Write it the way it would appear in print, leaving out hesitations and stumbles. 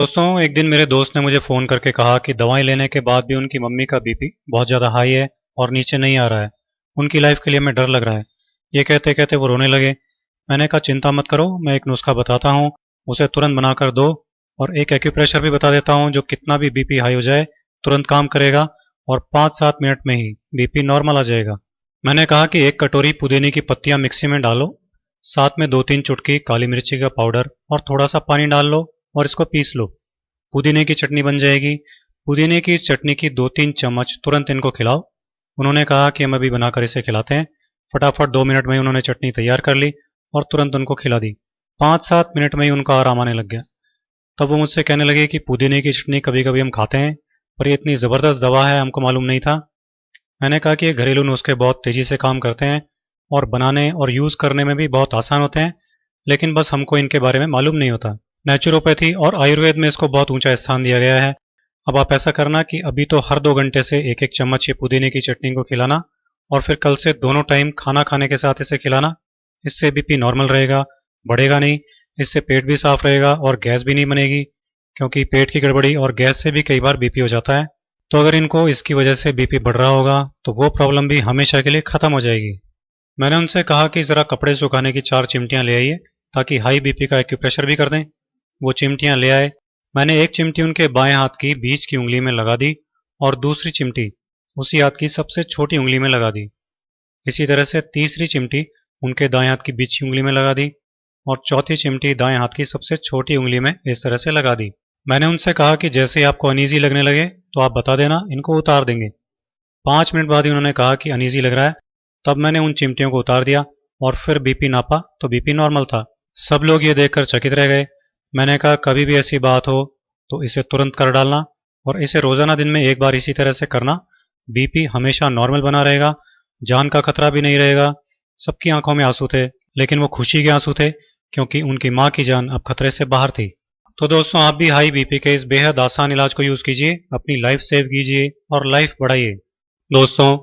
दोस्तों, एक दिन मेरे दोस्त ने मुझे फ़ोन करके कहा कि दवाएं लेने के बाद भी उनकी मम्मी का बीपी बहुत ज़्यादा हाई है और नीचे नहीं आ रहा है। उनकी लाइफ के लिए हमें डर लग रहा है। ये कहते कहते वो रोने लगे। मैंने कहा चिंता मत करो, मैं एक नुस्खा बताता हूँ, उसे तुरंत बनाकर दो। और एक एक्यूप्रेशर भी बता देता हूँ जो कितना भी बीपी हाई हो जाए तुरंत काम करेगा और 5-7 मिनट में ही बीपी नॉर्मल आ जाएगा। मैंने कहा कि एक कटोरी पुदीने की पत्तियां मिक्सी में डालो, साथ में 2-3 चुटकी काली मिर्ची का पाउडर और थोड़ा सा पानी डाल लो और इसको पीस लो। पुदीने की चटनी बन जाएगी। पुदीने की चटनी की 2-3 चम्मच तुरंत इनको खिलाओ। उन्होंने कहा कि हम अभी बनाकर इसे खिलाते हैं। फटाफट 2 मिनट में ही उन्होंने चटनी तैयार कर ली और तुरंत उनको खिला दी। 5-7 मिनट में ही उनका आराम आने लग गया। तब वो मुझसे कहने लगे कि पुदीने की चटनी कभी कभी हम खाते हैं, पर ये इतनी ज़बरदस्त दवा है हमको मालूम नहीं था। मैंने कहा कि ये घरेलू नुस्खे बहुत तेज़ी से काम करते हैं और बनाने और यूज़ करने में भी बहुत आसान होते हैं, लेकिन बस हमको इनके बारे में मालूम नहीं होता। नेचुरोपैथी और आयुर्वेद में इसको बहुत ऊंचा स्थान दिया गया है। अब आप ऐसा करना कि अभी तो हर 2 घंटे से एक एक चम्मच ये पुदीने की चटनी को खिलाना और फिर कल से दोनों टाइम खाना खाने के साथ इसे खिलाना। इससे बीपी नॉर्मल रहेगा, बढ़ेगा नहीं। इससे पेट भी साफ रहेगा और गैस भी नहीं बनेगी, क्योंकि पेट की गड़बड़ी और गैस से भी कई बार बीपी हो जाता है। तो अगर इनको इसकी वजह से बीपी बढ़ रहा होगा तो वो प्रॉब्लम भी हमेशा के लिए ख़त्म हो जाएगी। मैंने उनसे कहा कि ज़रा कपड़े सुखाने की 4 चिमटियाँ ले आइए ताकि हाई बीपी का एक्यूप्रेशर भी कर दें। वो चिमटियाँ ले आए। मैंने एक चिमटी उनके बाएं हाथ की बीच की उंगली में लगा दी और दूसरी चिमटी उसी हाथ की सबसे छोटी उंगली में लगा दी। इसी तरह से तीसरी चिमटी उनके दाएं हाथ की बीच की उंगली में लगा दी और चौथी चिमटी दाएं हाथ की सबसे छोटी उंगली में इस तरह से लगा दी। मैंने उनसे कहा कि जैसे ही आपको अनईजी लगने लगे तो आप बता देना, इनको उतार देंगे। 5 मिनट बाद ही उन्होंने कहा कि अनईजी लग रहा है। तब मैंने उन चिमटियों को उतार दिया और फिर बीपी नापा तो बीपी नॉर्मल था। सब लोग ये देखकर चकित रह गए। मैंने कहा कभी भी ऐसी बात हो तो इसे तुरंत कर डालना और इसे रोजाना दिन में एक बार इसी तरह से करना। बीपी हमेशा नॉर्मल बना रहेगा, जान का खतरा भी नहीं रहेगा। सबकी आंखों में आंसू थे, लेकिन वो खुशी के आंसू थे, क्योंकि उनकी माँ की जान अब खतरे से बाहर थी। तो दोस्तों, आप भी हाई बीपी के इस बेहद आसान इलाज को यूज कीजिए, अपनी लाइफ सेव कीजिए और लाइफ बढ़ाइए। दोस्तों,